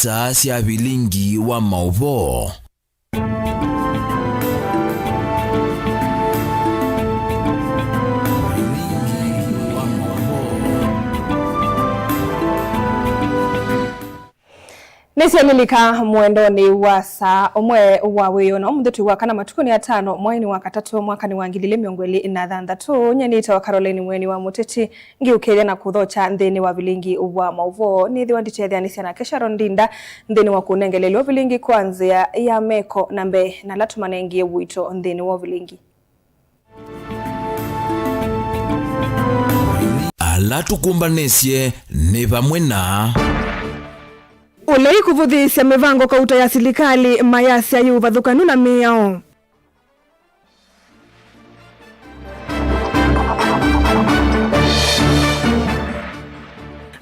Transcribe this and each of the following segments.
isaa cia bilingi wa mauvo. Nisiamilika mwendoni wa saa omwe wa wiyo na umudutu wa kana matukuni ya tano mwaini wa katatu mwaka ni wangilile miongweli na dhandatu nyanita wa Caroline mweni wa muteti ngiukelia na kudhocha ndeni wa vilingi wa mauvo nithi wandichethia nisia na kesha rondinda ndeni wa kunengeleli wa vilingi kwanzia ya meko na mbe na latumanengie wito ndeni wa vilingi. Alatukumbanesie ni pamwe na ulei kuvudhisya mivango kauta ya silikali mayasi ya yuvathukanu na miao.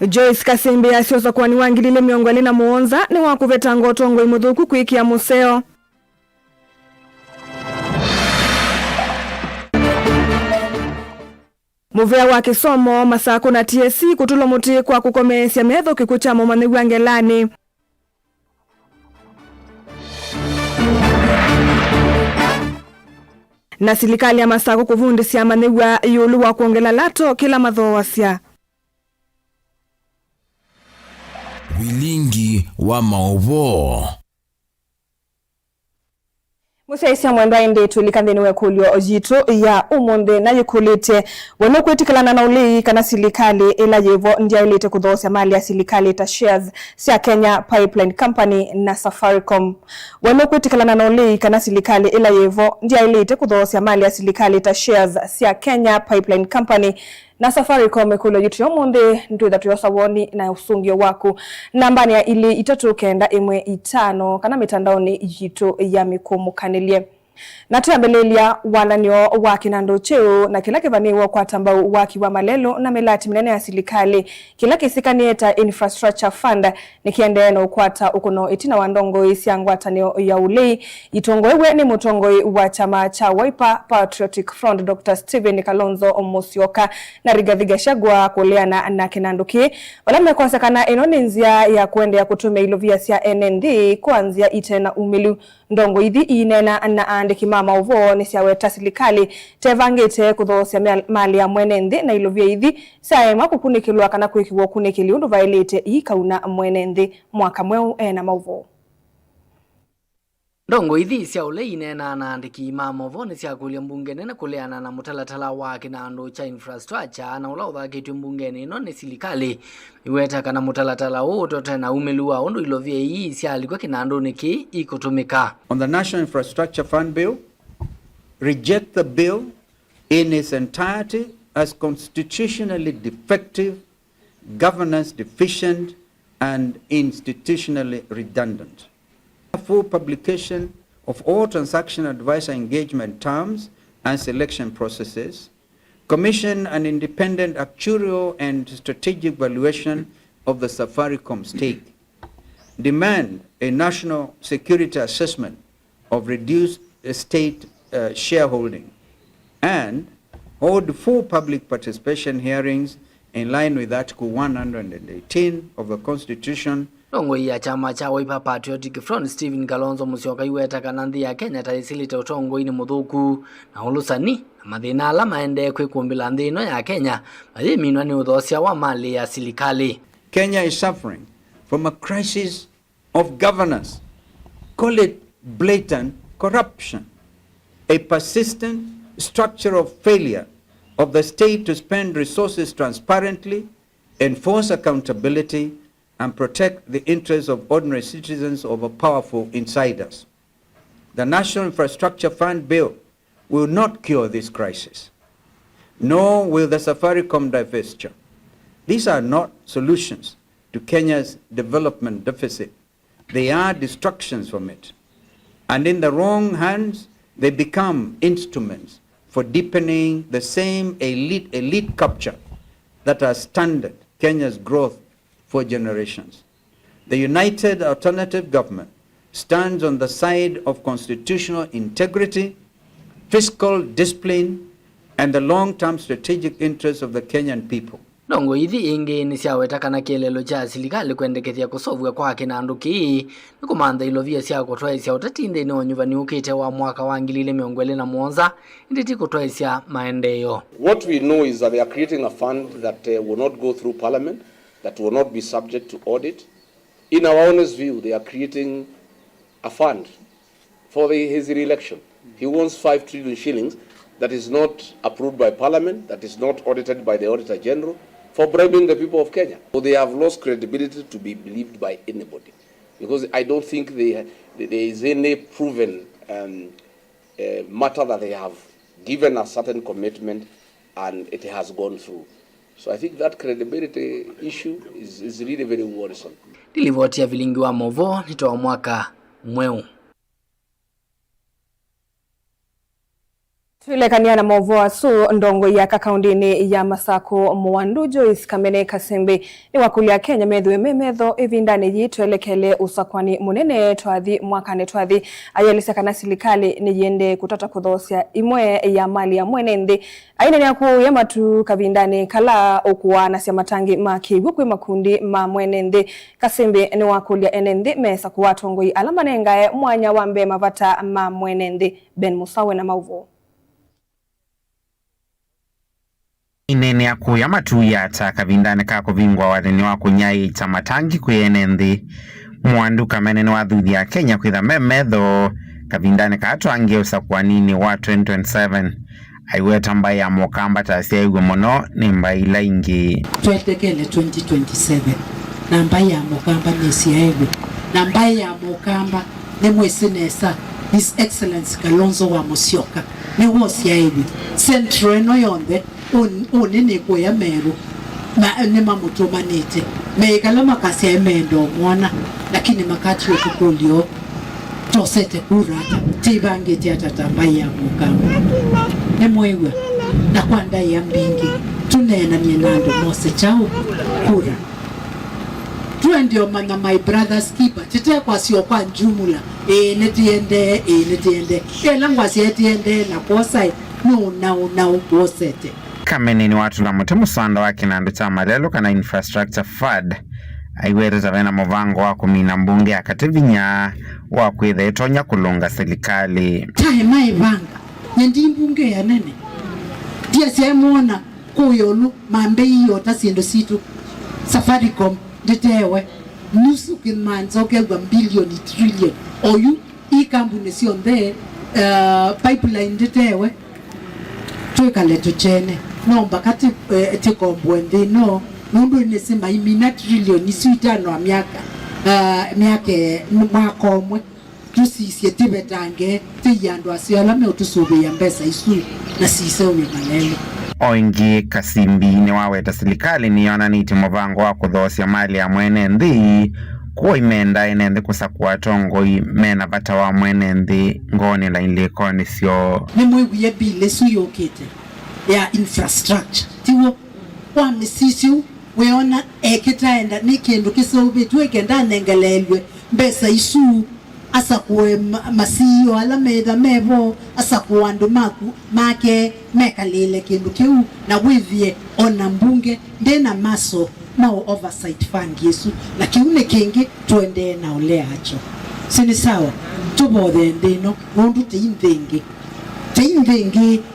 Joyce Kasimbi asiosa kuwa ni wangilile miongweli na muonza ni wakuveta ngotongo imuthuku kuikia museo. Muvea wa kisomo Masako na TSC kutulo muti kwa kukomesya metho kikuchamo manigwa ngelani. Na silikali ya Masako kuvundisya manigwa yulu wa kuongela lato kila mathowasya. Vilingi wa mauvo. Musaisia mwendwa indi tulikandhini wekulio ojitu ya umunde na yukulite wano kuitikalana na ulii kana silikali ila yevo ndia ilite kudhosya mali ya silikali ta shares siya Kenya Pipeline Company na Safaricom. Wano kuitikalana na ulii kana silikali ila yevo ndia ilite kudhosya mali ya silikali ta shares siya Kenya Pipeline Company na Safaricom kulo jitu ya umunde ntuitha tuyosawoni na usungio waku nambani ya ili itatu kenda imwe itano kana mitandaoni jitu ya mikumu kanilie. Na tuyambelelia walanyo waki na ndocheo na kila kivaniwa kwa tambau waki wa malelo na melati minene ya silikali kila kisikanieta Infrastructure Fund nikiendea na ukwata ukuno itina wandongo isi angwatanio ya ulei itongoewe ni mutongoi wa chama cha Wiper Patriotic Front Dr. Stephen Kalonzo Musyoka na Rigathi Gachagua kuleana na kinanduki wala mmekosekana inoni nzia ya kuendea kutume ilovia siya NND kuanzia itena umilu ndongo ithi inena na andiki mama uvo ni siaweta silikali tevangete kuthosya mali ya mwenenthi na ilovia ithi saema kukunikilwa kana kuikiwa kunikili undu vailete ikauna mwenenthi mwaka mweu na mauvo. Ndongo ithi cia ulei inena na andiki mama uvo ni cia kulia mbungene na kuleana na mutalatala wa kinando cha infrastructure na ula uthakitwe mbungene ino ni silikali iweta kana mutalatala utote na umelua undu ilovia ii cia alikwa kinando niki ikutumika. On the National Infrastructure Fund Bill, reject the bill in its entirety as constitutionally defective, governance deficient, and institutionally redundant. Full publication of all transaction advisor engagement terms and selection processes, commission an independent actuarial and strategic valuation of the Safaricom stake, demand a national security assessment of reduced state shareholding, and hold full public participation hearings in line with Article 118 of the Constitution. Ndongo ya chama cha Wiper Patriotic Front Stephen Kalonzo Musyoka iweta kana nthi ya Kenya taisilite utongo ini muthuku na ulusani na mathina ala maende kwikumbila nthi ino ya Kenya mathiminwa ni uthosya wa mali ya silikali. Kenya is suffering from a crisis of governance. Call it blatant corruption. A persistent structural failure of the state to spend resources transparently, enforce accountability, and protect the interests of ordinary citizens over powerful insiders. The National Infrastructure Fund Bill will not cure this crisis, nor will the Safaricom divestiture. These are not solutions to Kenya's development deficit. They are distractions from it. And in the wrong hands, they become instruments for deepening the same elite capture that has stunted Kenya's growth for generations. The United Alternative Government stands on the side of constitutional integrity, fiscal discipline, and the long-term strategic interests of the Kenyan people. ndongo ithi ingi ni siaweta kana kielelo cha silikali kwendekethia kusovwa kwake na anduki nikumantha ilovia sia kutwaisya utatinde ni onyuvani ukite wa mwaka wa 2027 nditi kutwaisya maendeleo. What we know is that they are creating a fund that will not go through parliament, that will not be subject to audit. In our honest view, they are creating a fund for his re-election. He wants 5 trillion shillings that is not approved by parliament, that is not audited by the Auditor General, for bribing the people of Kenya. So they have lost credibility to be believed by anybody, because I don't think there is any proven matter that they have given a certain commitment and it has gone through. So I think that credibility issue is really very worrisome. Dilivotia vilingi wa Movo nitoa mwaka mweu. Tuilekania na Movo asu ndongo ya kakaundini ya Masako Mwandu Joyce Kamene Kasembe ni wakulia Kenya medhwe memedho evindani yituelekele usakwani munene twathi mwakane twathi ayelisa na silikali ni yende kutata kudhosia imwe ya mali ya mwenende aina ni yaku ya matu kavindani kala okuwa na siamatangi makigukwe makundi ma mwenende. Kasembe ni wakulia enende mesa kuwatongoi alamanengae mwanya wambe mavata ma mwenende. Ben Musawe na Mauvo. Inene ya kuya matu yata kavindane kako vingwa wadhini wa kunyai chamatangi kuyenenthi Mwandu Kamene ni wathuthi ya Kenya kwitha memedho kavindane katwangie usakwanini wa 2027 aiweta mbai ya mokamba tasia igwe mono ni mbai laingi twetekele 2027 na mbai ya mokamba nesia igwe na mbai ya mokamba ni mwesinesa His Excellency Kalonzo wa Musyoka ni wosia igwe centro eno yonde unini kuya meru ni mamutumanite meikala makasi ya emendo mwana lakini makati wetukulio tosete kurata tibangi tiatatambai ya mukamba ni mwewe na kwanda ya mbingi tunena mienando mose chao kura tuwe ndio mana my brother's keeper tete kwa sio kwa njumula netiende langwasi etiende na kuosai na ukuosete. Kamene ni watu la mutemu swanda waki na ndu cha malelo kana infrastructure fund aiwere zavena movango wako mina mbunge akativinya wakwitha itonya kulunga serikali tae mai vanga nyendi mbunge ya nene dia siemona kuyolu mambe iyo tasiendo situ Safaricom nditewe nusu kinmanzo kelwa bilioni trillion oyu ikambune sionde pipeline nditewe tuekale tuchene nomba kati tikombwe ndino mundu inesema imina trillion isuitano wa miaka mwakomwe tusisye tibetange tiyandu asiola meutusubi ya mbesa isu na sisewe maneno. Oingi Kasimbi ni waweta serikali ni yona niti movango wa kudhosia mali ya mwenenthi kuwa imenda enenthi kusakua tongoi mena bata wa mwenenthi ngoni la inlikoni sio ni mweguye bile suyokete ya infrastructure tiwo wa misisiu weona ekitaenda nikindu kisobe tuwekenda nengelelwe mbesa isu asa kuwe masiyo ala medha mevo asa kuwandu make mekalile kindu kiu na wivye ona mbunge ndena maso mao oversight fund yesu lakini une kingi tuende na ule hacho sini sawa tubodhe ndino nundu teindengi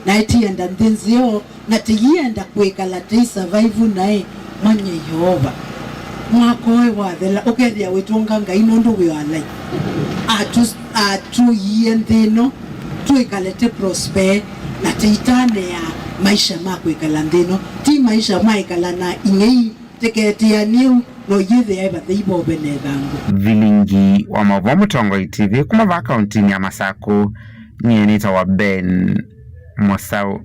na itienda ndenzio na tiyienda kwekala tei survive nae manye Yehova mwakoe wathela ukethia witunga ngai nundu wi alai atu yendino tuikalete prosper na teitane ya maisha mako ikala ndino ti maisha maikala na ingei teketia niu no yithe eba theibo benethangu. Vilingi wa Mavomu Tongoi TV kumava kauntini ya Masako nyenita wa Ben Mosau.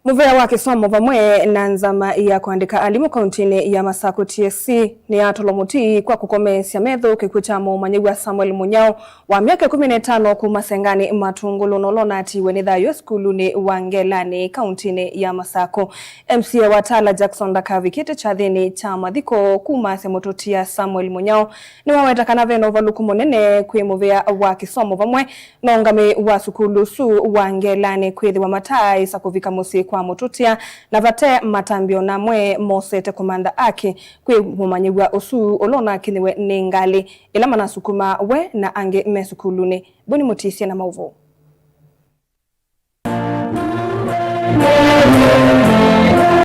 Muvea wa kisomo vamwe na nzama ya kuandika alimu kauntini ya Masako TSC ni atolomuti kwa kukomesya medho kikuchamo Manyigwa Samuel Munyao wa miaka 15 kumasengani matungulu nolona atiwe ni dhayo skuluni wangelani kauntini ya Masako. MCA Watala Jackson Dakavi kite chathini cha madhiko kumasemototia Samuel Munyao ni waweta kanaveno valuku monene kwe muvea wa kisomo vamwe na ungame wa sukulu su wangelani kwethi wa matai sakuvika musi kwa kwa mututia na vate matambio na mwe mosete komanda ake kwe mumanyigwa osu olona kiniwe nengali ila manasukuma we na ange mesukulune boni mutisia na mauvo.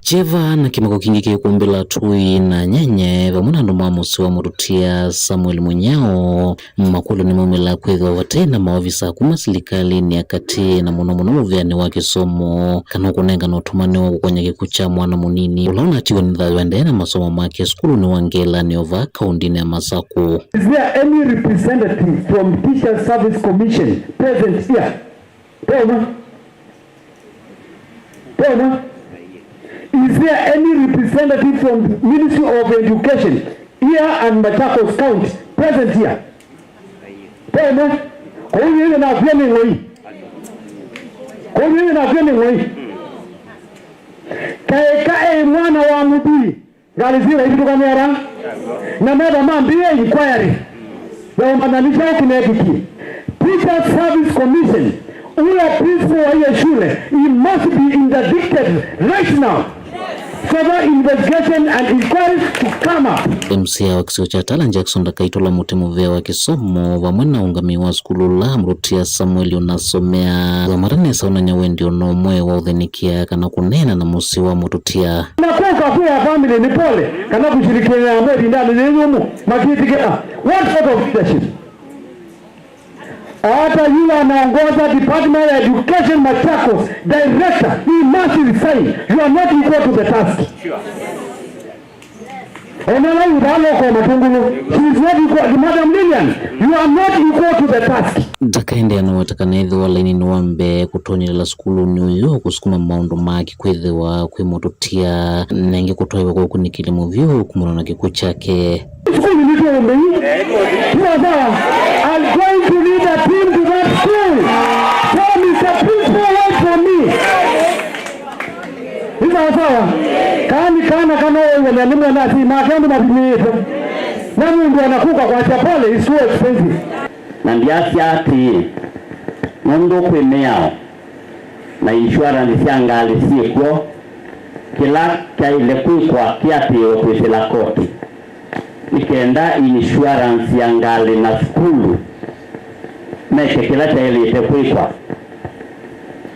Jeva na kimako kingi kikumbila tui na nyenye vamuna ndomamusi wa murutia Samuel Munyao makulu ni mumila kwega wate na maofisa kuma serikali ni akati na muno muvyani wa kisomo kana kunenga no tumani wa kwenye kikucha mwana munini ulaona atiwa nidhawende na masomo make skulu ni wangela ni ova kaundini ya Masaku. Is there any representative from Teacher Service Commission present here? Toma. Is there any representative from Ministry of Education here and Machakos County present here? Toma. Kuyu na vyeni ngoi. Kae mwana wa mudui. Galizira hivi tukamera. Na mada mambie inquiry. Ya umanalisha ukinekiki. Teacher Service Commission. Ule principal wa hiyo shule, he must be interdicted right now. Further investigation and inquiries to come up. MCA wa kisio cha Tala Jackson Dakaitola mutemuvea wa kisomo wa mwena ungami wa skulu la mrutia Samuel unasomea wa marane sauna nyawendi onomwe wa udhenikia kana kunena na musi wa mututia. Nakuka kuya family ni pole kana kushirikiana na mwedi ndani nyumu makitikea. What sort of leadership? Hata yule anaongoza Department of Education Machakos, Director, he must resign. You are not equal to the task. Sure. Onala udalo kwa matungulu. She is not equal. Madam Lilian, you are not equal to the task. Dakaende anawatakana edhi wala ini nwambe kutoni la skulu niyo kusukuma maondo maki kweze wa kwe mototia nenge kutoiwa kwa kunikili muvyo kumurana kiku chake. School ni nito umbe hii? I'm going to lead a team to that school. Tell me, Mr. Principal, wait for me. Sawa. Kana wewe mwalimu anasi makandu mapimito. Na mundu anakuka kwa chapole is so expensive. Na ndiasi ati mundu kwemea na insurance yangali sikwo kila kaile kwa kiati ofisila koti. Nikenda insurance yangali na skulu meke kila chaile itekwikwa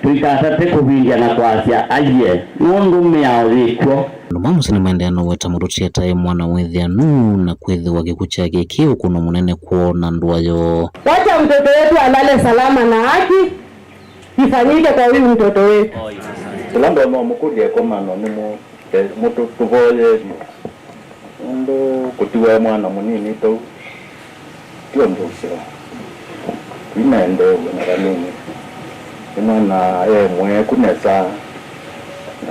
tuikasa teko vingia na kwasia aje mundu meao zikwo Lumamu sini maendeano weta murutia tae mwana wethianu na kwezi wake kuchake kio kuno munene kuona nduwayo. Wacha mtoto wetu alale salama na haki ifanyike kwa huyu mtoto wetu. Tulando mukudie kwa mano ni mutu tuvoye ndo kutiwa mwana munini to kio ndosira. Imeende na kanini. Mwana mwe kunesa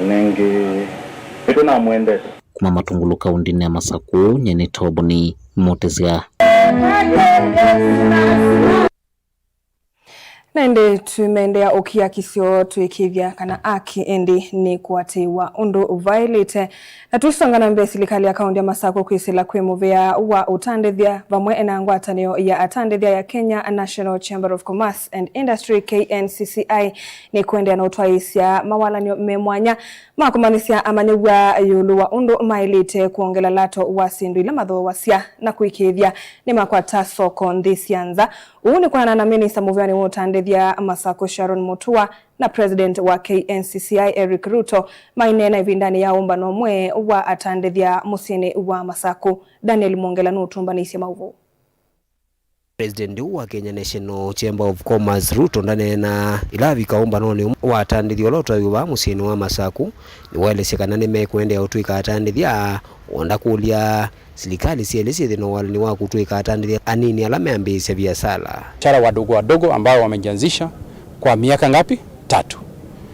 nenge ito na mwende kuma matungulu kaundini ya Masaku nyeni toboni motezia. Nende tumendea okia kisio tuikivya kana aki endi ni kuatewa undu violate na tusongana mbe serikali ya kaunti ya Masaku kwisila kwemuvea wa utandethia vamwe enangwatanio ya atandethia ya Kenya National Chamber of Commerce and Industry KNCCI ni kuendea na utwaisya mawalanio memwanya makumanisia amanyugwa yulu wa undu mailite kuongela lato wasindu ila madho wasya na kuikivya ni makwata soko ndisianza uuni kwa na minista muvyani wa utandethia Masaku Sharon Mutua na president wa KNCCI Eric Ruto mainena ivindani ya umbano mwe wa atandethia musini wa Masaku. Daniel Mongela nutumbanisi mauvu. President wa Kenya National Chamber of Commerce Ruto ndane na ilavi kaomba noni watandithia loto yuba musini wa Masaku ni wale sekanane mekwende utwika atandithia onda kulia serikali sieleze thino wale ni wako utwika atandithia anini alame ambise biashara. Biashara wadogo ambao wamejianzisha kwa miaka ngapi? 3.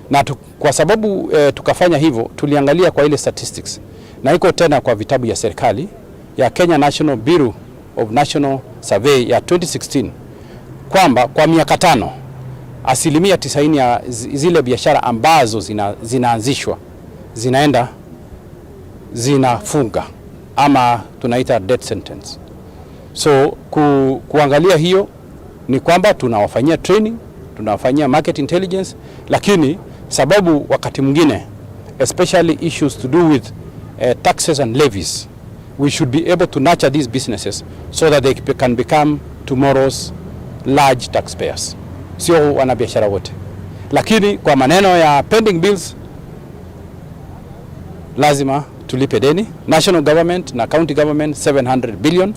Na kwa sababu tukafanya hivyo tuliangalia kwa ile statistics na iko tena kwa vitabu ya serikali ya Kenya National Bureau of National Survey ya 2016 kwamba kwa miaka 5 asilimia 90 ya zile biashara ambazo zinaanzishwa zinafunga ama tunaita death sentence. So kuangalia hiyo ni kwamba tunawafanyia training tunafanyia market intelligence, lakini sababu wakati mwingine especially issues to do with taxes and levies, we should be able to nurture these businesses so that they can become tomorrow's large taxpayers, sio wanabiashara wote. Lakini kwa maneno ya pending bills, lazima tulipe deni. National government na county government 700 billion,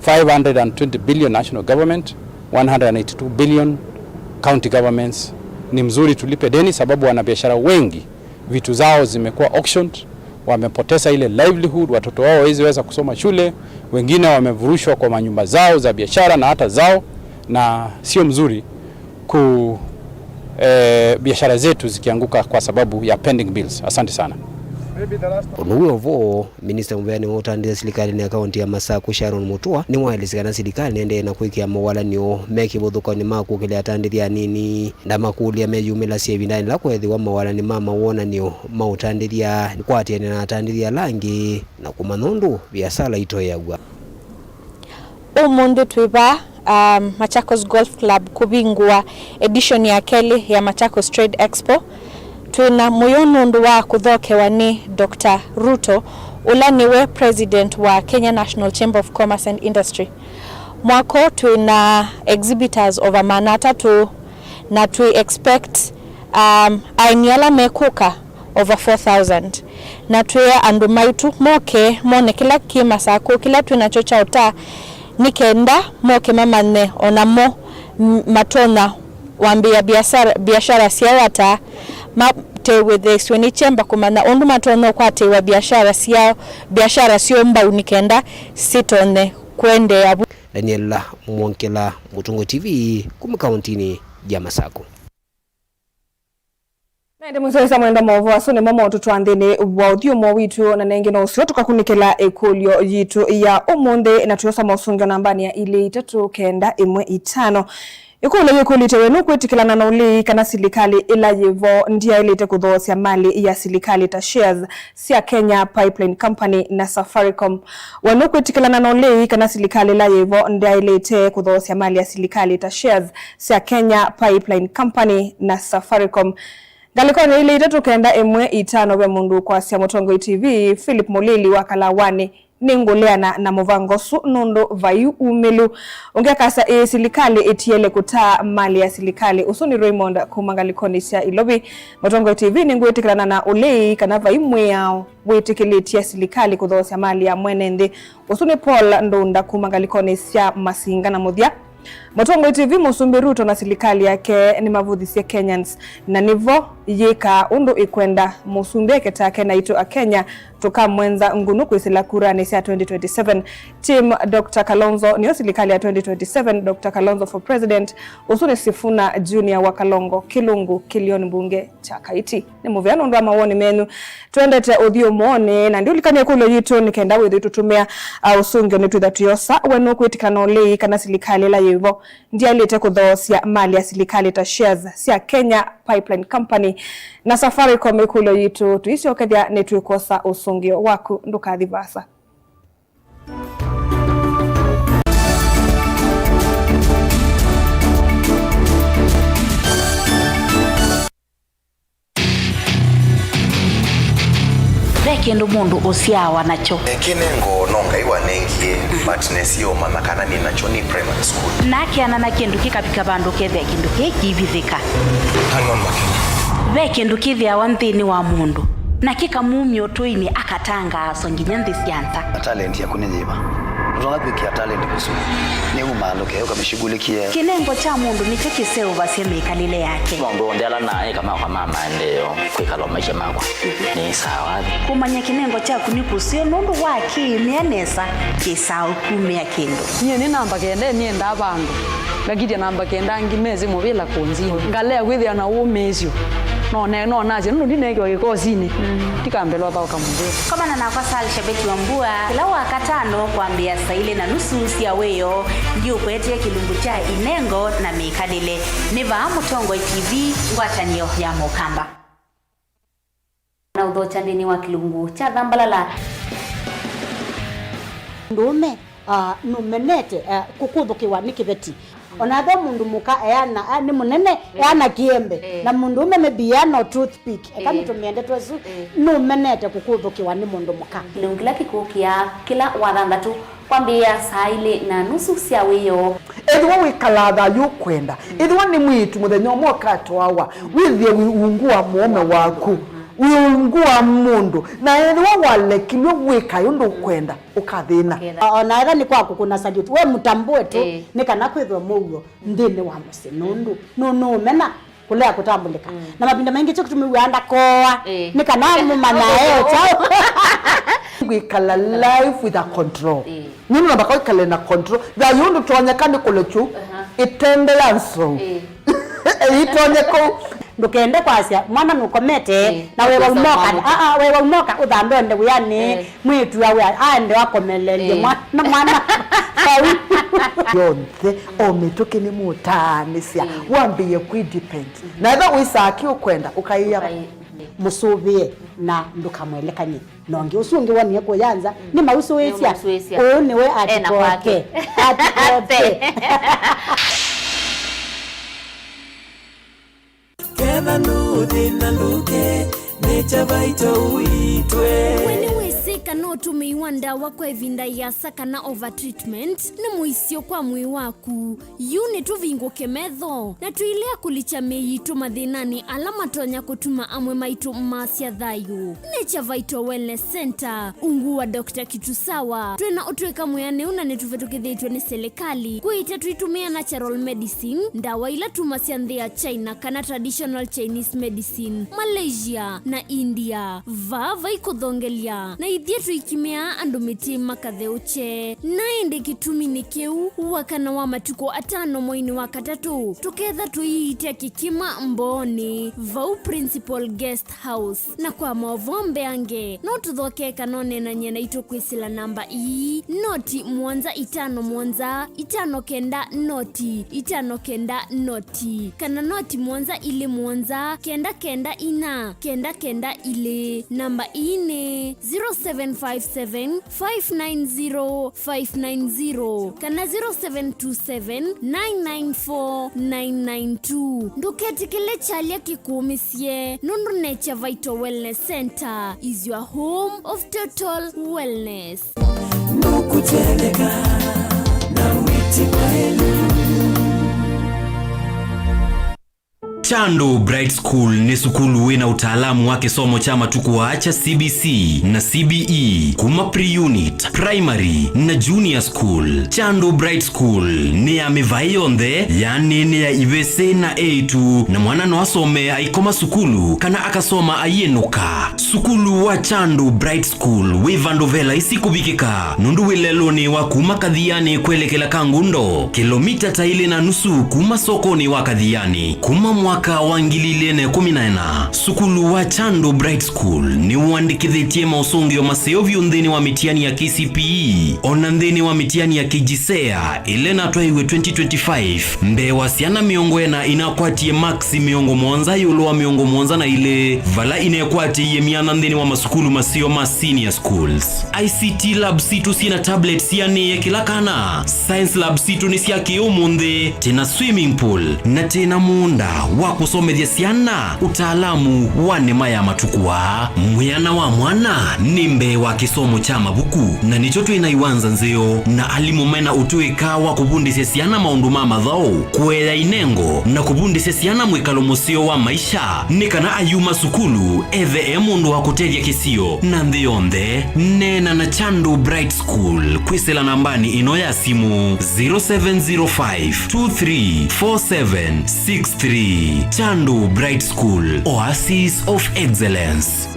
520 billion national government, 182 billion county governments. Ni mzuri tulipe deni sababu wanabiashara wengi vitu zao zimekuwa auctioned, wamepoteza ile livelihood, watoto wao hawawezi kusoma shule, wengine wamevurushwa kwa manyumba zao za biashara na hata zao, na sio mzuri biashara zetu zikianguka kwa sababu ya pending bills. Asante sana. Onuwo Minister Mbeani wotandia serikali ni akaunti ya Masaku Sharon Mutua ni waelezekana serikali nende na kuikia mawalanio meki buthuka ni maku kile atandithia nini na makuli ya mejumila sia bindani la kwethi wa mawalani mama wona niyo mautandithia kwa atiene na atandithia langi na kumanundu biasala ito yagwa. Umundu twiba Machakos Golf Club kubingwa edition ya keli ya Machakos Trade Expo. Tuna muyonundu wa kuthokewa ni Dr. Ruto ulaniwe president wa Kenya National Chamber of Commerce and Industry. Mwako tuna exhibitors over manata tu na tu expect ainyala mekuka over 4,000 na tuwe andu maitu moke mone kila kima sako kila tunachocha uta nikenda moke mamane onamo matona wambia biashara siawata matewe the chamber kumana ondu matono kwa tewa biashara sio mba unikenda sitone kwende ya Daniela Mwonkela, Mutungo TV, kumkauntini ya Masako. Naende mwisho mwenda mwovu asone mama ututwandene wa udhiumo witu na nengi na usio tukakunikela ekulio yitu ya umunde na tuyosa mausunga nambani ya ili 395. Ikulu yikulite wenu kwetikilana na uli kana silikali ila yevo ndia ilite kudhoosya mali ya silikali ta shares sia Kenya Pipeline Company na Safaricom. Wenu kwetikilana na uli kana silikali ila yevo ndia ilite kudhoosya mali ya silikali ta shares sia Kenya Pipeline Company na Safaricom. Galikoni ili tukenda emwe 5 we mundu kwa sia Mutongo TV Philip Molili wakalawani ningoleana na movangosu nondo vayu umelu ongea kasa silikali etiele kutaa mali ya silikali usoni Raymond kumangalikoni sia ilobi Mutongo TV ninguetikilana na ulei kana vayu mwe yao wetikilitia silikali kudhoosya mali ya mwenende usoni Paul Ndunda kumangalikoni sia Masinga na Muthia Mutongo TV Musumbi Ruto na silikali yake ni mavudhisia Kenyans na nivo yeka undu ikwenda Musumbi ketake na ito a Kenya tuka mwenza ngunu kuisila kura nisi ya 2027 team Dr. Kalonzo niyo silikali ya 2027 Dr. Kalonzo for President usuni Sifuna Junior wa Kalongo Kilungu Kilioni Mbunge Chakaiti ni muviano ndo mawoni menu tuendete udhio mwone na ndi ulikani ya kulo yitu nikenda wethu tutumia usungio nitu dhatuyosa wenu kuitikana olei kana silikali la yevo ndia ilite kudhoosya mali ya silikali ta shares sia Kenya Pipeline Company na Safaricom ikulo yitu tuisi okadhia netu ikosa usungio waku ndukathi vasa. Kendo mundu osiawa nacho kinengo nonga iwa nengie but nesio mama kana ni nacho ni primary school naki anana kendo kikapika bandu kethe kendo kikivithika hanon makini ve kendo kithia wanthini wa mundu na kikamumyo toini akatanga songinya ndisianta talent ya kunyenyeba unaona kwa talent kusudi ni umaloke yoka mishigulikia kinengo cha mundu nicho kiseo baseme kalile yake ndo ndala naye kama kwa mama ndio kwikalo maisha makwa ni sawa kumanya kinengo cha kunikusio nundu waki mianesa kisao kumya kendo nye ni namba kende ni enda bandu ngakije namba kenda ngimezi mubila kunzi ngale kwithia na umezio no naje ndo ndinege wakozini tikambelwa ba kamundu kama na kwa sali shabeki wa mbua kila wakatano kuambia saile na nusu sia weyo ndio kwetie kilungu cha inengo na mikanile niva Mutongo TV ngwatanio ya Mukamba na udhocha ndini wa kilungu cha Dhambalala ndume numenete kukudhukiwa nikiveti onatho mundu muka eana ni munene eana kiembe na mundu umeme biano toothpick ekani tumiende twesu no menete kukuthukiwa ni mundu muka kilungila kikukia kila wathanthatu kwambia saa ile na nusu cia wiyo ethwa wikalatha yukwenda ethwa ni mwitu muthenya mwoka twawa withie wiungua muome waku wiungua mundu na ethwa walekilwe wika yundu kwenda ukathina ona ega ni kwaku kuna salute we mutambue tu ni kana kwithwa mugo ndini wa musi nundu no mena kulea kutambulika na mapinda mengi cyo kutumiwanda koa ni kana mumana chao wikala life with a control nini nabaka wikala na control da yundu tuonyekane kulechu itende yanso itonyeko ndukende kwasia mwana nukomete na wewe umoka wewe umoka uthambe nde yani mwitu yawe ande wakomelelie mwana yonthe omituke ni mutanisia wambie ku depend na eba wisaki ukwenda ukaiya musubie na ndukamwelekanye nonge usungi wani ko yanza ni mauso wesia ni we atikoke Kena nuthi na luke necha vaito uitwe Wene weseka no tumeiwanda wakwa evinda ya saka na overtreatment ni muisio kwa mwi waku yune tuvingo kemetho na tuilea kulicha meitu mathinani alama tonya kutuma amwe maitu masia thayu Nature Vital Wellness Center ungu wa Dr. Kitusawa twena utweka muyane una netuvetukithitwe ni serikali kuita tuitumia natural medicine ndawa ila tumasia nthia China kana traditional Chinese medicine Malaysia na India vava ikuthongelia na ithie tuikimia andu miti makatheuche naende kitumi ni kiu wakana wa matuko atano moini wa katatu tuketha tuiite kikima mboni vau principal guest house na kwa mavombe ange no tuthoke kanone na nyena ito kwisila namba ii noti mwanza itano mwanza itano kenda noti itano kenda noti kana noti mwanza ili mwanza kenda kenda ina kenda kenda ile namba ine 0757 590 590 kana 0727 994 992 nduketi kile chalia kikumisie nundu Nature Vital Wellness Center is your home of total wellness nukuteleka na witi maelu Chando Bright School ni sukulu wina utaalamu wake somo chama tukuwaacha CBC na CBE kuma pre-unit, primary na junior school. Chando Bright School ni ya mivayonde yani ni ya ivese na A2 na mwana no asome aikoma sukulu kana akasoma ayenuka. Sukulu wa Chando Bright School wivandovela isikubikika nundu wileloni wa kuma Kadhiani kwelekela Kangundo kilomita taili na nusu kuma sokoni wa Kadhiani kuma mwaka wangilile 14. Sukulu wa Chando Bright School ni uandikithitie mausungio maseo viundhini wa mitiani ya KCPE onandhini wa mitiani ya KJSEA ilena twaiwe 2025 mbe wasiana miongo na inakwatie maxi miongo mwanza yulu wa miongo mwanza na ile vala inekwatie ye mianandhini wa masukulu maseo ma senior schools. ICT lab situ sina tablets yani ye kilakana science lab situ ni siya kiumunde tena swimming pool na tena muunda wa kusomethia siana utaalamu wa nema ya matukua mwiana wa mwana nimbe wa kisomo cha mabuku na nicho twinaiwanza nzeo na alimumena utuika wa kubundisya siana maundu mama thao kuela inengo na kubundisya siana mwikalo musio wa maisha nikana ayuma sukulu ethe mundu wa kuteria kisio na nthionde nena na Chando Bright School kwisela nambani ino ya simu 0705 234763 Chando Bright School, Oasis of Excellence.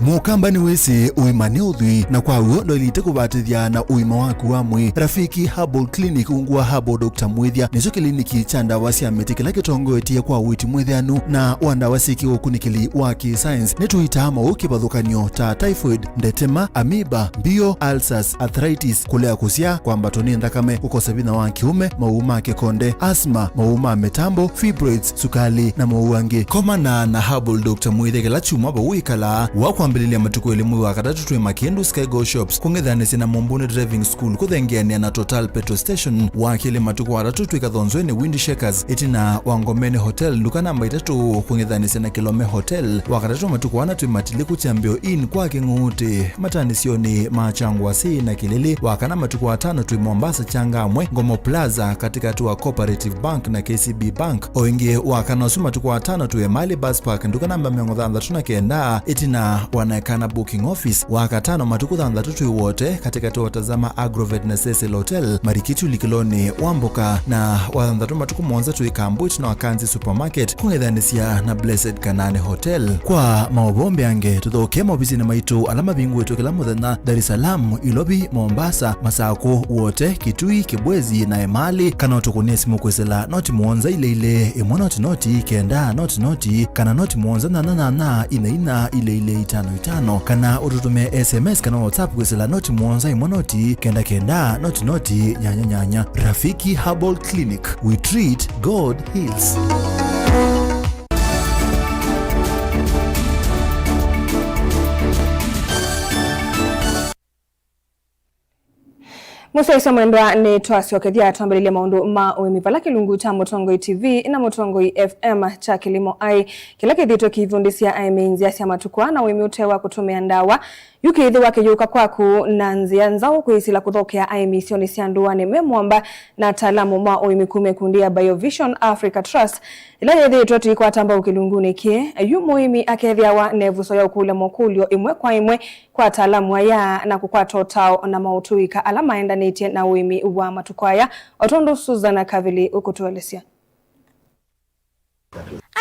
Mukamba ni wese uimane udhui na kwa uondo ilite kubatithia na uima waku wa mwi Rafiki Herbal Clinic ungua Herbal Dr. Mwithia nicho kliniki cha ndawa cia miti kila kitongo etie kwa witi mwithianu na wandawa siki ukunikili wa ki-science nituita maukibadhukanio ta typhoid, ndetema, amoeba, bio, ulcers, arthritis, kulea kusia kwa mbatoni ndakame, kukosa bina wa kiume, mauma kikonde, asma, mauma metambo, fibroids, sukali na mauange. Komana na Herbal Dr. Mwithia kila chuma bawikala wakwa twambililia matuku elimu wa katatu twi Makindu Sky Go Shops kung'ethanĩtie na Mumbuni Driving School kuthengeania na Total Petrol Station wakili matuku watatu twi Kathonzweni Wind Shakers itina Wangomeni Hotel nduka namba 3 kung'ethanĩtie na Kilome Hotel wakatatu matuku wana twi Matiliku Chambio Inn kwa King'uti matanisioni machangwa si na Kilili wakana matuku watano twi Mombasa Changamwe Ngomo Plaza katika tuwa Cooperative Bank na KCB Bank oingi wakana suma matuku watano twi Mali Bus Park nduka namba 39 itina wanaekana booking office wakatano matuku 3 twi wote katika tuwa tazama Agrovet na Cecil Hotel Marikitu Likiloni Wamboka na wathandatu matuku monza twi Kambwit na Wakanzi Supermarket kung'ethanĩcia na Blessed Kanane Hotel kwa maobombe yange tuthoke maobisi na maitu alama bingu wetu kila muthenya Dar es Salaam Ilobi Mombasa Masako wote Kitui Kibwezi na Emali kana tukunie simu kwesela noti muonza ile imwe noti kenda noti kana noti muonza na ina ile 55 kana ututume SMS kana WhatsApp kwesela noti muonza imwe noti kenda noti nyanya Rafiki Herbal Clinic, we treat, God heals. Musa isa mwendwa ni twasiokethia twambalilia maundu ma uimivala kilungu cha Mutongoi TV na Mutongoi FM cha kilimo ai kila kithito kivundisia aimenzi asia matukwa na uimi utewa kutumia ndawa yukithi wakiyuka kwaku na nzia nzao kuisila kuthokea aimisioni sianduane memwamba na talamu ma uimi kumekundia BioVision Africa Trust ila yethitwa tuikwa tamba ukilunguni kie yu muimi akethiawa nevuso ya ukule mokulio imwe kwa talamu aya na kukwata otao na mautuika alama endanĩtie na uimi wa matukwaya otondo Suzana Kavili ukutuelesia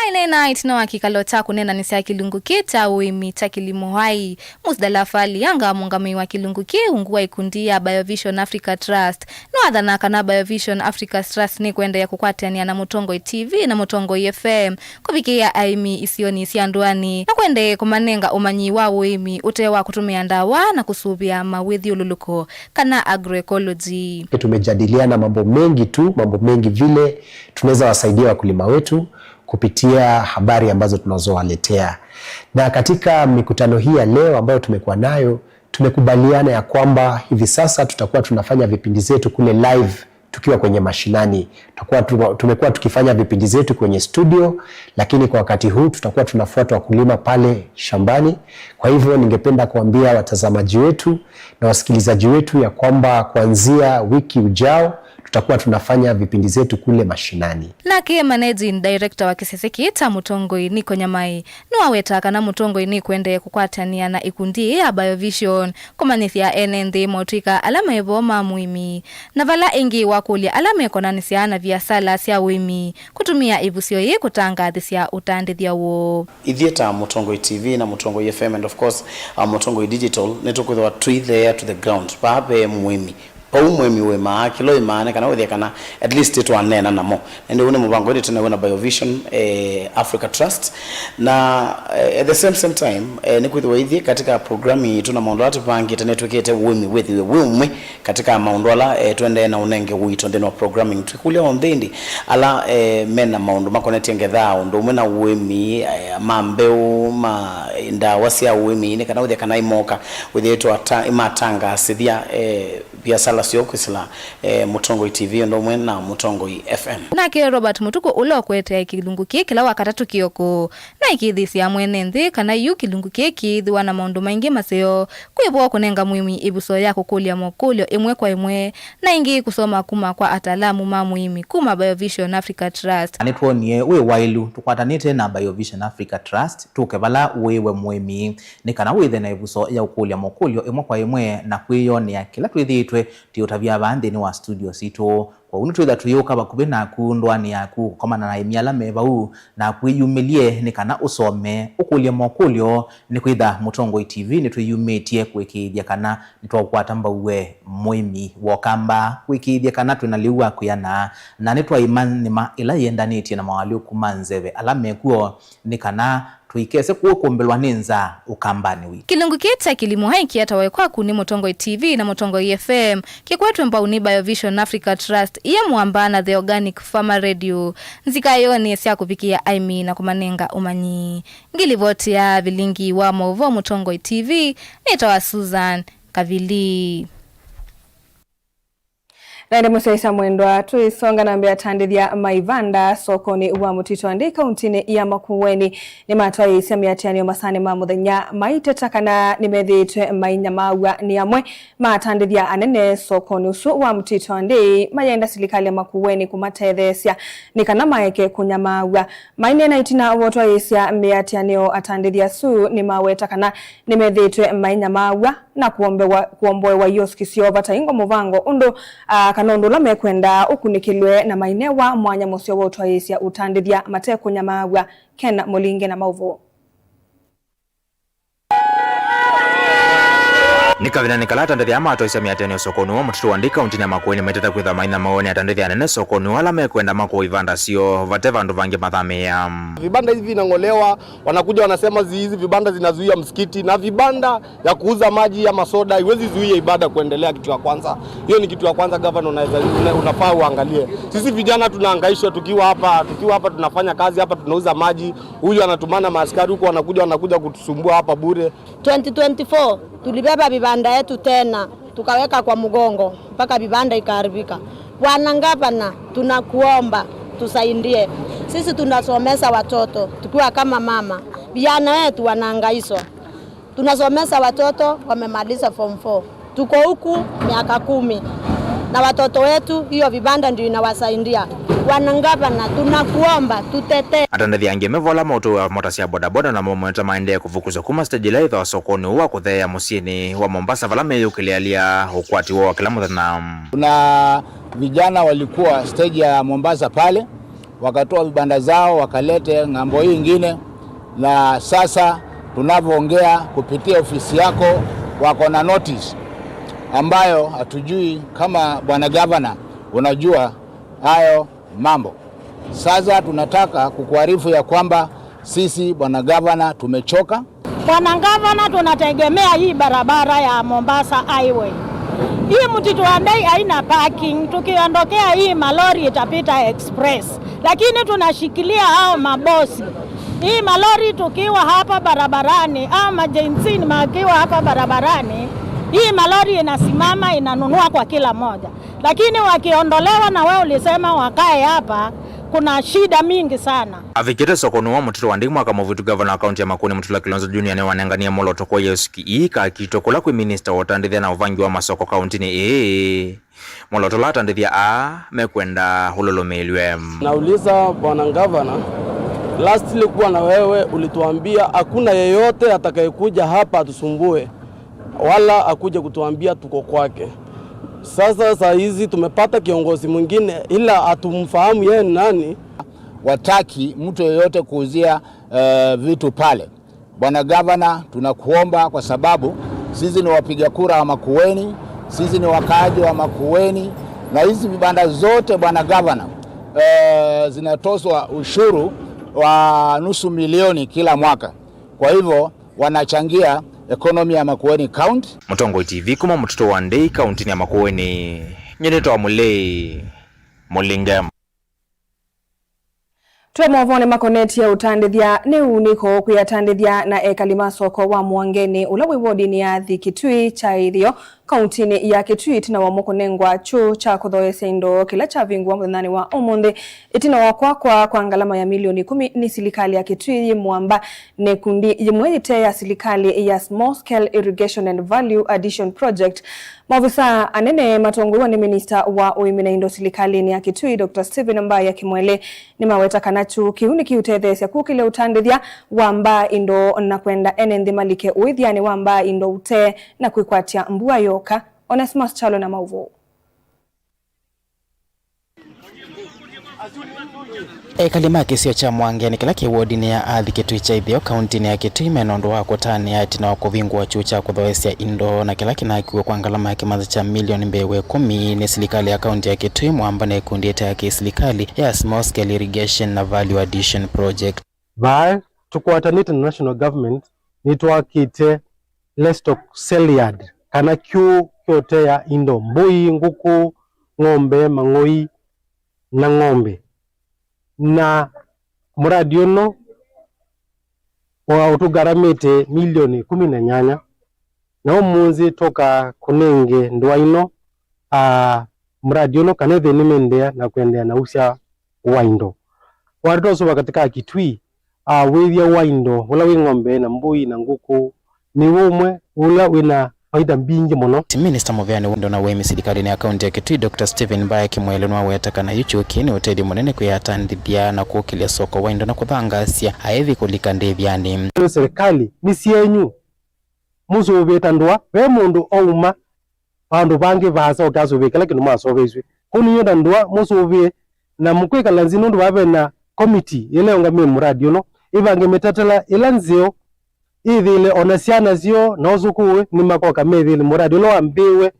Aina night na wakikalota kunena nisa kilungu kita uimi takilimo hai musdala fali yanga mungami wa kilungu ki ungua ikundia BioVision Africa Trust no adhana kana BioVision Africa Trust ni kwenda ya kukwatania na Mutongoi TV na Mutongoi FM kufikia aimi isioni isianduani na kwende kumanenga umanyi wa uimi utewa kutumia ndawa na kusubia mawithi ululuko kana agroecology. Tumejadiliana mambo mengi vile tunaweza wasaidia wakulima wetu kupitia habari ambazo tunazowaletea. Na katika mikutano hii ya leo ambayo tumekuwa nayo, tumekubaliana ya kwamba hivi sasa tutakuwa tunafanya vipindi zetu kule live tukiwa kwenye mashinani. Tumekuwa tukifanya vipindi zetu kwenye studio, lakini kwa wakati huu tutakuwa tunafuata wakulima pale shambani. Kwa hivyo ningependa kuambia watazamaji wetu na wasikilizaji wetu ya kwamba kuanzia wiki ujao tutakuwa tunafanya vipindi zetu kule mashinani. Na kie managing director wa kiseseki ita Mutongoi Niko Nyamai nuaweta kana Mutongoi ni kwende kukwatania na ikundi ya BioVision kumanithia NND motuika alama evoma muimi na vala ingi wakulia alama ekonanisiana via sala sia uimi kutumia ibusio ye kutanga dhisia utandithia wo ithieta Mutongoi TV na Mutongoi FM and of course Mutongoi Digital netukuthwa twi there to the ground pape muimi umwemi wema kilo imane kana wethia kana at least it one nena namo ndio une mubango wetu tunaona BioVision Africa Trust na at the same time ni kuithwa ithi katika programu tuna maondo atu pangi netwekete wemi wethi wemi katika maondo ala twende na unenge wito ndeno programming tukulia ondendi ala mena maondo makoneti ngetha ndo mena wemi mambeu ma ndawa cia wemi ne kana wethia kana imoka wethi imatanga sithia biasala siokwisila Mutongoi TV ndo mwena Mutongoi FM. Na kile Robert Mutuku ulo kwete kilungu kila wakatatu kioko na ikithisia mwene nthi kana yu kilungu kithwa na maundu maingi maseo kwibwa kunenga muimi ibuso yako kulia mokulio imwe kwa imwe na ingi kusoma kuma kwa atalamu ma muimi kuma BioVision Africa Trust. Anitwonie we wailu tukwatanite na BioVision Africa Trust tukebala wewe muimi ni kana withe na ibuso ya kulia mokulio imwe kwa imwe na kwiyonia kila twithitwe tiotavia bande ni wa studio sito kwa unutwitha tuyoka bakubi na kundwani yaku komana na imiala meba u na kwiyumilie ni kana usome ukulia mokulio ni kwitha Mutongoi TV ni tuyumetie kwikithia kana nitwakwata mbauwe muimi wokamba kwikithia kana twinaliwa kuyana na nitwa imani ma ila yendanĩtie na mawali kumanzeve alame kuo ni kana tuikese kuokombelwa ninza ukambani wiki. Kilungu kita kilimo haiki atawe kwa kuni Mutongoi TV na Mutongoi FM kikwetwe mbao ni BioVision Africa Trust iya mwamba na The Organic Farmer Radio nzikayone sia kupikia Aimi na kumanenga umanyi ngilivoti ya vilingi wa Movo Mutongo TV nitawa Susan Kavili. Naende musaisa mwendwa tuisonga na mbea tandithia maivanda sokoni wa Mutito Andi kauntini ya Makueni ni matwai semiatiani o masane ma muthenya maitetakana nimethitwe mainyamawa ni amwe matandithia anene sokoni usu wa Mutito Andi mayenda silikali ya Makueni kumatethesia nikana maeke kunyamawa maine na itina wotwai sia miatiani o atandithia su ni mawetakana nimethitwe mainyamawa na kuombewa yoskisio bata ingo muvango undu kanondo la mekwenda ukunikilwe na mainewa mwanya musio wa utwaisia utandithia mateko nyamawa Ken Molinge na Mauvo. Nikavina nikalata tandithia matwaisia miateni sokoni wa Mutito Andi kauntini ya Makueni meteta kwitha maina maoni atandithia nene sokoni wala mekwenda mako ivanda sio vate vandu vangi mathamia. Vibanda hivi vinangolewa, wanakuja wanasema hizi vibanda zinazuia msikiti, na vibanda ya kuuza maji ya masoda iwezi zuia ibada kuendelea. Kitu ya kwanza hiyo ni kitu ya kwanza governor unafaa uangalie. Sisi vijana tunahangaishwa tukiwa hapa tunafanya kazi hapa, tunauza maji, huyu anatumana maaskari huko wanakuja kutusumbua hapa bure. 2024 tulibeba vibanda yetu tena tukaweka kwa mgongo mpaka vibanda ikaharibika. Bwana Gavana, tunakuomba tusaidie. Sisi tunasomesa watoto tukiwa kama mama. Vijana wetu wanahangaishwa. Tunasomesa watoto wamemaliza form 4. Tuko huku miaka 10. Na watoto wetu hiyo vibanda ndio inawasaidia. Bwana Gavana, tunakuomba tutete. Atandithia ange mevola moto wa motasia bodaboda na momenta maende kuvukuza kuma stage laitha wa sokoni wa kuthea musieni wa Mombasa vala meyukilialia ukwati wa kila muthana. Kuna vijana walikuwa stage ya Mombasa pale wakatoa vibanda zao wakalete ngambo hii nyingine, na sasa tunavyoongea kupitia ofisi yako wako na notice ambayo hatujui kama Bwana Gavana unajua hayo mambo. Sasa tunataka kukuarifu ya kwamba sisi Bwana Gavana tumechoka. Bwana Gavana, tunategemea hii barabara ya Mombasa Highway. Hii Mutito Andi haina parking, tukiondokea hii malori itapita express. Lakini tunashikilia hao mabosi. Hii malori tukiwa hapa barabarani ama jensini makiwa hapa barabarani, hii malori inasimama inanunua kwa kila moja. Lakini wakiondolewa na wewe ulisema wakae hapa, kuna shida mingi sana. Avikite sokoni wa Mutito Andi mwaka muvitu Gavana wa kaunti ya Makueni Mutula Kilonzo Junior ne wanengania moloto kwa yeski ika kitokola kwa minister watandithia na uvangi wa masoko kauntini moloto la tandithia mekwenda hulolomelwe. Nauliza Bwana Gavana, last ilikuwa na wewe ulituambia hakuna yeyote atakayekuja hapa atusumbue wala akuje kutuambia tuko kwake. Sasa saa hizi tumepata kiongozi mwingine ila atumfahamu yeye nani. Wataki mtu yeyote kuuzia vitu pale. Bwana Gavana, tunakuomba kwa sababu sisi ni wapiga kura wa Makueni, sisi ni wakaaji wa Makueni, na hizi vibanda zote Bwana Gavana zinatozwa ushuru wa $500,000 kila mwaka. Kwa hivyo wanachangia economy ya Makueni County. Mutongo TV kuma Mutito Andi kauntini ya Makueni. Nyenito Mulei Mulingam. Twemovone makoneti ya utandithia ni uniko kuyatandithia na ekalima soko wa Mwangeni ula wodini ya Kitui cha Irio kauntini ya Kitui tina wa mokonengwa chu cha kuthoesya indo kila cha vingwa muthanani wa umundi itina wa kwa ngalama ya milioni 10 ni silikali ya Kitui mwamba ne kundi yimwete ya silikali ya Small Scale Irrigation and Value Addition Project. Mavisa anene matongowa ni minister wa uimina indo silikali ni ya Kitui Dr. Stephen Mbaya Kimwele ni maweta kanachu kiuni kiutethesya kukile utandithia wamba indo na kwenda enendi malike uithiani wamba indo ute na kuikwatia mbua yoka. Onesimus Chalo na Mauvo. Kalima kisio cha Mwangeni kila kiwodini ya Kitui cha Irio kauntini ya Kitui menondo wa kutani ya itina wa kuvingu wa chucha kuthoesya indo na kila kinakiwe kwa ngalama ya kimazi cha milioni 10 ni silikali ya kaunti ya Kitui mwamba na ikundi ya kisilikali ya Small Scale Irrigation na Value Addition Project. By tukuatanita na national government nituakite livestock sale yard kana kyote ya indo mbui nguku ng'ombe mang'oi na ng'ombe na muradi uno wa utugaramite milioni 18 na umuzi toka kunenge ndwa ino muradi uno kanethe nimendea na kuendea na usya waindo waritosuba katika Kitui withia waindo ula wi ng'ombe na mbui na nguku ni umwe ula wina faida mbingi muno. Minister Muvyani Wundo na wemi sirikali ya kaunti ya Kitui Dr. Stephen Mbaye kimwele nwa wetaka na yuchuki ni utedi munene kuyatandithia na kukilia soko waindo na kuthangasya aethi kulika ndithiani. Serikali misi yenyu musubita ndwa we mundu ouma bandu bangi basa ukasubika lakini mwasobezwe kuni yonda ndwa musubie na mukwikala nzino ndu babe na committee ile ongamie muradi uno ibange metatala ilanzio ithile onasiana zio na uzukuwe ni makoka methile muradi uno ambiwe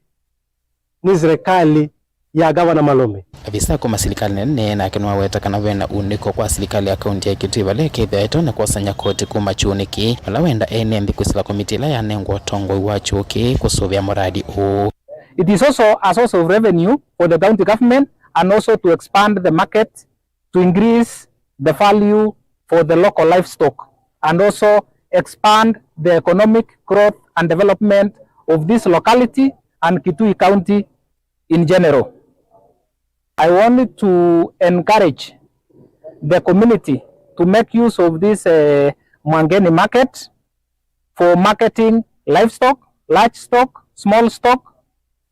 ni serikali ya gavana Malome. Avisa kwa serikali nene na kinwa wetaka na wena uniko kwa serikali ya kaunti ya Kitui bale kethaito na kwasanya koti kuma chuniki wala wenda ene mbikwisila komiti la yanengwa tongo iwachuki kusuvia muradi huu. It is also a source of revenue for the county government and also to expand the market to increase the value for the local livestock and also expand the economic growth and development of this locality and Kitui County in general. I wanted to encourage the community to make use of this Mwangeni market for marketing livestock, large stock, small stock,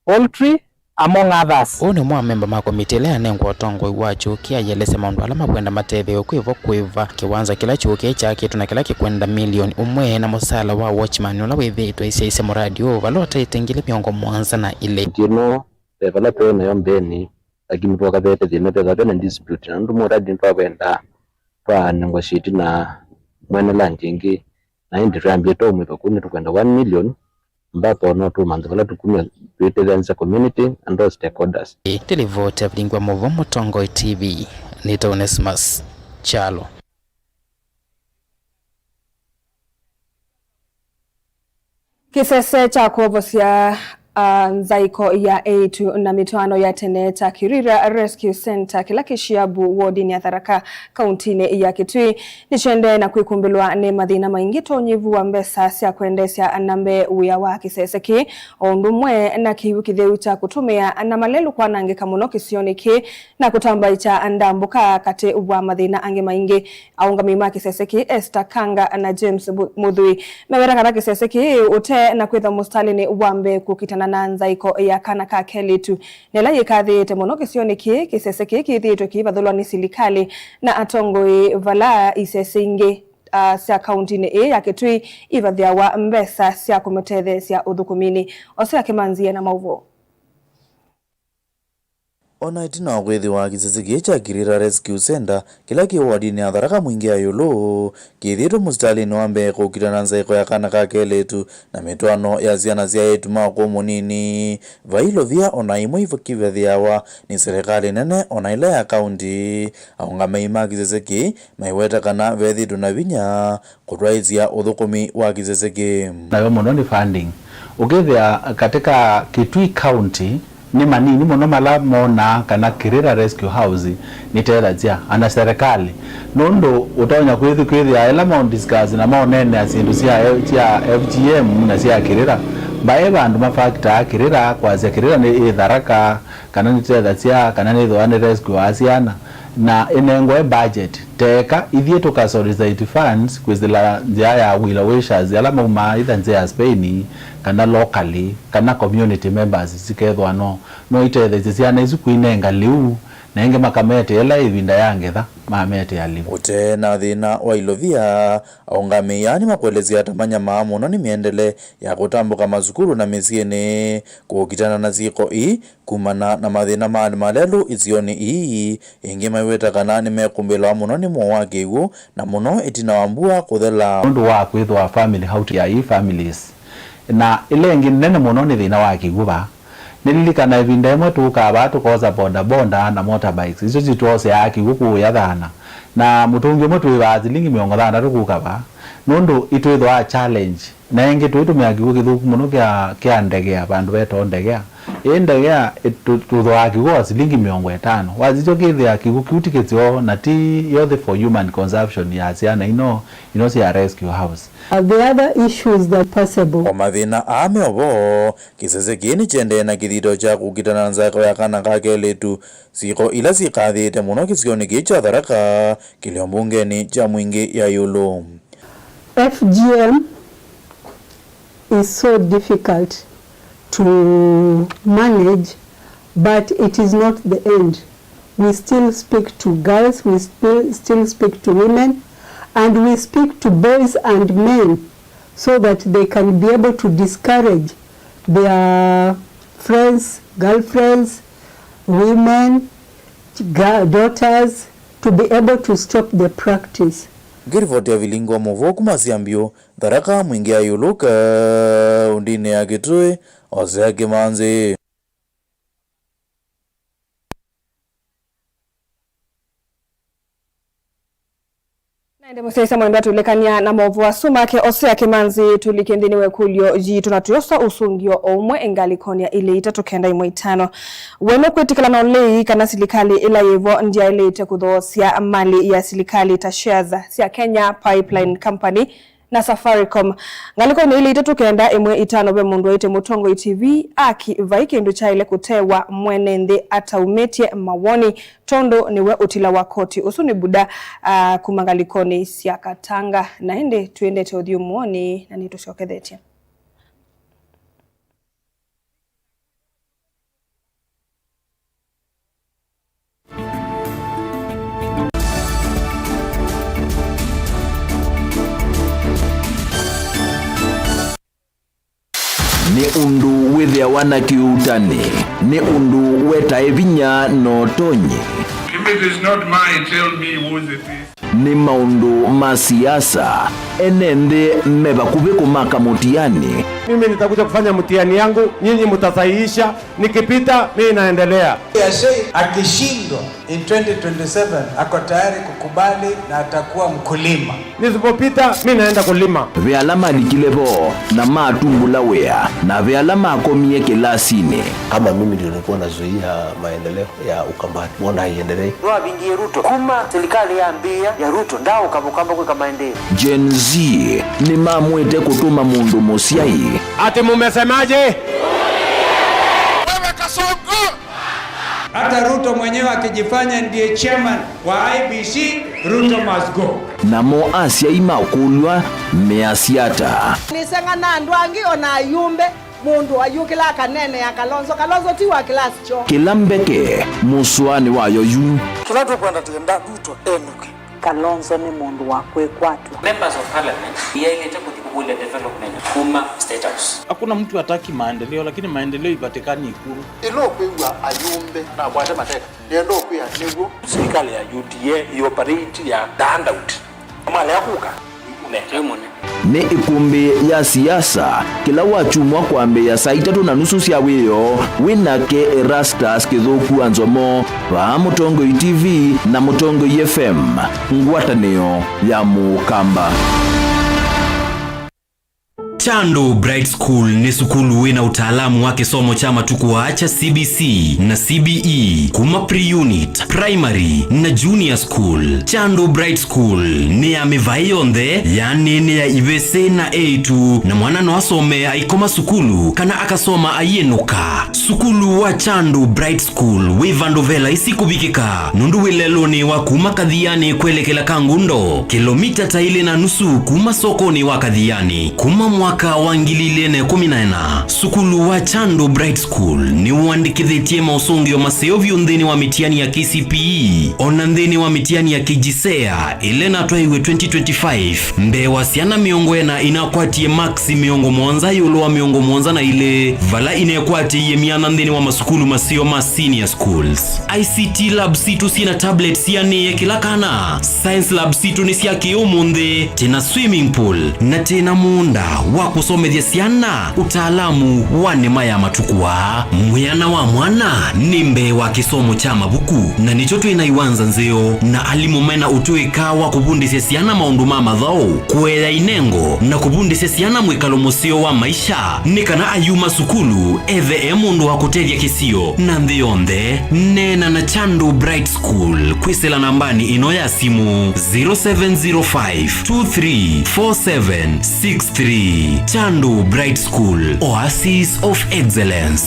poultry, among others. One mwamemba ma komiti ile yanengwa tongo iwacho kia yelese maundu alama kwenda mateve okwivo kwiva kiwanza kila chuke chake tuna kila kikwenda milioni umwe na musala wa watchman ula withitwa ise muradi valota itengile miongo mwanza na ile tino developer na yombeni lakini toka vete zimete za na dispute na ndu muradi ntwa kwenda kwa negotiate na mwene lanjingi na indirambi to mwe kuni tukwenda 1 million mbapo no tu manzala tukumya tuitelanza community and all stakeholders. Televote Lingwa Movo Mutongo TV Nita Onesmus Chalo. Kisese cha kuovosia nzaiko ya A2 na mitwano ya Teneta Kirira Rescue Center kila kishiabu wodi ni Tharaka kauntini ya Kitui nichende na kuikumbilwa ni mathina maingito nyivu wa mbesa sia kuendesya nambe uya wa kiseseki ondumwe na kiwu kitheuta kutumia na malelu kwa nange kamuno kisioniki na kutambaicha andambuka kate wa mathina ange maingi aungamima kiseseki Esther Kanga na James Mudhui mewera kana kiseseki ute na kwitha mustalini wambe kukitana na nzaiko ya kana ka kelitu nela yikathite muno kisioniki kiseseki kithitwe kibathulwa ni serikali na atongoi vala isesinge sia kauntini ya Kitui ivathia wa mbesa sia kumethethe sia uthukumini osea kimanzia na mauvo. Ona itina gwethi wa kiseseki cha Kirira Rescue Center kila kiwadini ya Tharaka mwingi ya yolo kithito mustalini wambe kukitana nzaiko ya kana ka keletu na mitwano ya ziana zia yetu mako munini vailo via ona imo ivo kivathiawa ni serikali nene ona ila ya kaunti aungame ima kiseseki maiweta kana vethi tunavinya kutwaizia uthukumi wa kiseseki na yo mononi funding ukethia katika Kitui County ni manini muno mala mona kana Kirira Rescue House ni tethajia ana serikali nondo utaonya kwithi ela mo discuss na mo nene asindu cia FGM na cia Kirira bae bandu mafakta Kirira kwa cia Kirira ni Tharaka kana ni tethajia kana ni thwane rescue asiana na inengwe budget teka ithie tukasolidate funds kwizila njia ya wila wishers ala mauma itha njia ya Spain kana locally kana community members sikethwa no itethe ciana isu kuinenga liu nenge makamete ela ivinda yangetha mamete ya liu ute na thina wa ilovia aungami yani makwelezia tamanya maamuno ni miendele ya kutambuka mazukuru na meziene kukitana na ziko kumana na mathina maani malelu izioni ingi maiweta kana ni mekumbela muno ni mwake uo na muno itina wambua kuthela ndu wa kwithwa family how to ya families na ile ingi nene muno ni thina wake guba nililikana ivinda imwe tukaba tukoza bonda na motorbikes izo zitwose yaki guku ya thana na mutungi mwe twiva zilingi 30 tukukaba nondo itwitho a challenge na ingi twitumia kiugo githuku muno kia ndegea bandu beto ndegea ndegea tutho akigo silingi 50 wazicho kithia kiugo kiutiketio na ti yothe for human consumption ya ciana ino cia rescue house. The other issues that possible omathina ameobo kisese kini chende na kithito cha kugitana nzako ya kana kakeletu siko ila sikathite muno kisioni kicha Tharaka kilio mbungeni cha mwingi ya Yolo. FGM is so difficult to manage, but it is not the end. We still speak to girls, we still speak to women, and we speak to boys and men so that they can be able to discourage their friends, girlfriends, women, daughters to be able to stop the practice. Girivoti ya vilingo movoku masiambio Tharaka mwingi ya Yuluka undine ya Kitui Osea Kimanzi. Ndemosesa mwenda tulekania na movu wa sumake Osea Kimanzi tulikendiniwe kulio jitu na tuyosa usungio omwe engalikonia ile itatokenda imwe itano. Weno kwetikala na olei kana silikali ila yevo ndia ile ite kudhosia mali ya silikali tashaza siya Kenya Pipeline Company na Safaricom. Ngalikoni ile itatokenda imwe itano be mundu ite Mutongo TV aki vaike ndu cha ile kutewa mwenende ata umetie mawoni tondo niwe utila wakoti usuni buda kumangalikoni siya Katanga na ende tuende teodhiu muoni na nitoshokethetia. Ni undu withia wana kiutani, ni undu weta evinya no tonye. If it is not mine, tell me whose it is. Ni maundu masiasa, enende meba kubeko maka mutiani. Mimi nitakuja kufanya mtihani yangu, nyinyi mtasahihisha, nikipita mimi naendelea. Akishindwa in 2027 ako tayari kukubali na atakuwa mkulima. Nisipopita mimi naenda kulima. Vyalama likilevo na matungula wea na vyalama akomie kilasini. Kama mimi ndio nilikuwa nazuia maendeleo ya Ukambani, mbona haiendelee? Ndoa bingie Ruto kuma serikali ya ambia ya Ruto ndao kabukamba kwa maendeleo. Gen Z ni mamwete kutuma mundu musiai. Ati mumesemaje? Wewe Kasongo! Hata Ruto mwenyewe akijifanya ndiye chairman wa IBC, Ruto must go. Namo Asia imakulwa measiata. Nisenga na ndwangi ona yumbe mundu ayukila kanene ya Kalonzo tiwa class cho. Kilambeke muswani wayo yu. Tunato kwenda tenda Ruto enuke. Kalonzo ni mundu wa kwetwa. Members of parliament yaileta kutikubule development kuma state house. Hakuna mtu hataki maendeleo, lakini maendeleo ipatikani Ikulu. Ilo kwengwa ayumbe na bwata mateka. Nendo kuya nigo serikali ya UDA ioperate ya handout. Kama leo kuka ni ikumbi ya siasa kila wachumwa kwambe ya saa 3:30 cia wiyo winake Erastus Kithuku Anzomo wa Mutongo TV na Mutongo FM ngwatanio ya Mukamba. Chandu Bright School ni sukulu wina utaalamu wake somo chama tukuacha CBC na CBE kuma pre-unit, primary na junior school. Chandu Bright School ni ya mivayonde yani ni ya ivese na A2 na mwana no asome aikoma sukulu kana akasoma ayenuka. Sukulu wa Chandu Bright School wivandovela isikubikika nundu wileloni wa kuma Kadhiani kwelekela Kangundo kilomita taile na nusu kuma sokoni wa Kadhiani kuma mwaka wangilile 14. Sukulu wa Chandu Bright School ni uandikithitie mausungio maseo viundheni wa mitiani ya KCPE onandheni wa mitiani ya KJSEA ilena twaiwe 2025 mbe wasiana miongo na inakwatie maxi miongo mwanza yolo wa miongo mwanza na ile vala inekwatie kumiana ndeni wa masukulu masio ma senior schools. ICT lab situ sina tablets yani kila kana. Science lab situ ni siya kiumunde. Tena swimming pool na tena munda wa kusomethia siana utaalamu wa nema ya matukua. Mwiana wa mwana nimbe wa kisomo cha mabuku na nicho tuinaiwanza nzeo na alimumena utuika wa kubundisya siana maundu mama dhao kuela inengo na kubundisya siana mwikalo musio wa maisha nikana ayuma sukulu eve mundu wa kutevya kisio na ndhionde nena na Chandu Bright School kwisela nambani ino ya simu 0705-234763. Chandu Bright School, Oasis of Excellence.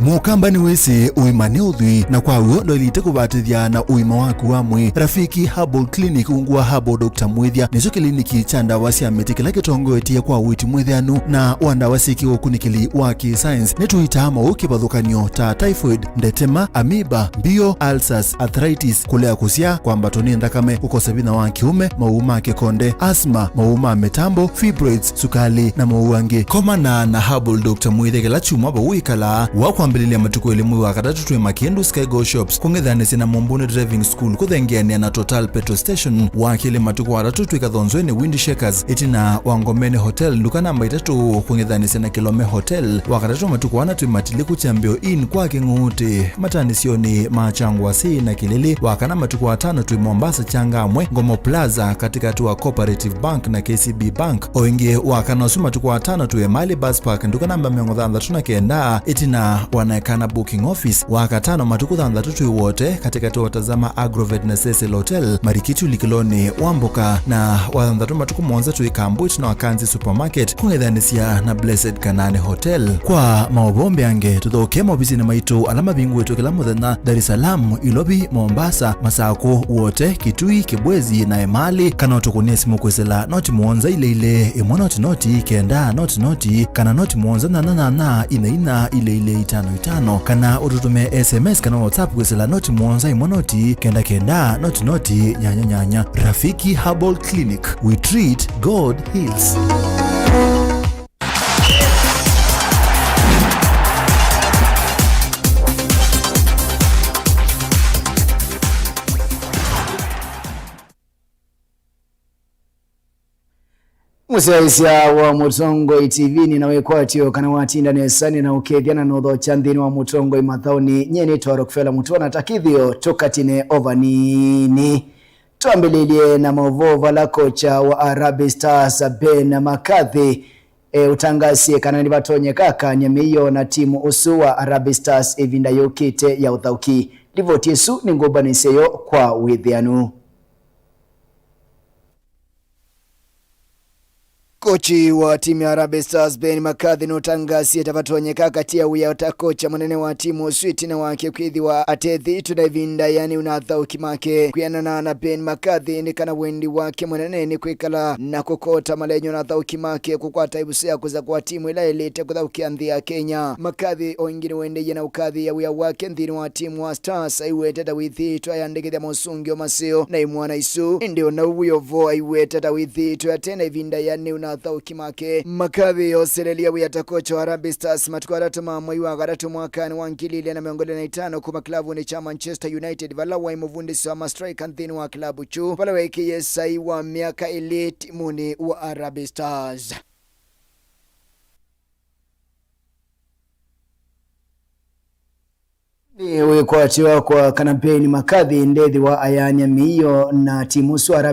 Mukambani wese uimane udhui na kwa uondo ilite kubatithia na uima waku wamwe. Rafiki Herbal Clinic ungua Herbal Dr. Mwithia nicho kliniki cha ndawa cia miti kila kitongoetie kwa witi mwithianu na wandawa siki ukunikili wa ki-science nituitama ukibadhukanio ta typhoid, ndetema, amoeba, bio, ulcers, arthritis, kulea kusia kwa mbatoni ndakame, ukosebina wa kiume, mauma kikonde, asma, mauma metambo, fibroids, sukali na mauange. Komana na Herbal Dr. Mwithia kila chuma ba uikala wakwa mbelele matuko elimu wa katatu tuwe Makendu Sky Go Shops kungethane sina Mombuni Driving School kuthengeania na Total Petrol Station wakile matuko watatu tuwe kathonzweni Windshakers itina Wangomeni Hotel nduka namba 3 kungethane sina Kilome Hotel wakatatu matuko wana tuwe Matiliku Chambio Inn kwa Kinguti matanisioni Machangwa si na Kilili wakana matuko watano tuwe Mombasa Changamwe Ngomo Plaza katika tuwa Cooperative Bank na KCB Bank oingie wakana usuma tuko watano tuwe Mali Bus Park nduka namba 39 itina wanaekana booking office wakatano matuku thandatu wote katika tu watazama Agrovet na Cecil Hotel Marikitu Likiloni Wamboka na wathandatu matuku monza tu Ikambuit na Wakanzi Supermarket kungedhanisia na Blessed Kanane Hotel. Kwa maobombe yange tuthoke mobisi na maitu alama bingu wetu kila muthenya Dar es Salaam, Ilobi, Mombasa, Masako wote Kitui, Kibwezi na Emali kana utukunia simu kwesela noti muonza ile imona noti kenda noti kana noti muonza na ina ile 55 kana ututume SMS kana WhatsApp kwesela noti muonza imonoti kenda noti nyanya. Rafiki Herbal Clinic, we treat, God heals. Musaisia wa Mutongo TV ni nawe kwatio kana watinda nesani na ukethiana notho chanthini wa Mutongo imathauni nyeni twaro kufela mutona takithio tokatine ovanini. Tuambelilie na mauvova la kocha wa Harambee Stars Ben McCarthy utangasie kana ni batonye kaka nyamiyo na timu usu wa Harambee Stars evinda yokite ya uthauki. Livoti Yesu ni ngobaniseyo kwa withianu. Kochi wa timu ya Harambee Stars Ben McCarthy notangasia tavatonyeka kati ya uya utakocha mwanene wa timu Switi na wake kwithi wa atethi tunavinda yani unathauki make kuyanana na Ben McCarthy ni kana wendi wake mwanene ni kwikala na kukota malenyo na thauki make kukwata ibusea kuza kwa timu ila ilete kuthaukia nthi ya Kenya. McCarthy oingine wende na ukadhi ya uya wake nthini wa timu wa Stars aiweteta withi twayandikithia musungio masio na imwana isu ndio na uyovo aiweteta withi twatena ivinda yani thauki make. McCarthy oselelia wiyatakocha wa Harambee Stars matukaratu mwai wa garatu mwakani wa 2025 kuma klabu ni cha Manchester United vala wa imuvundisi wa striker nthini wa klabu chu vala weke yesai wa miaka elite muni wa Harambee Stars. Ni wekwatiwa kwa kampeni McCarthy ndethi wa ayanya miyo na timu suara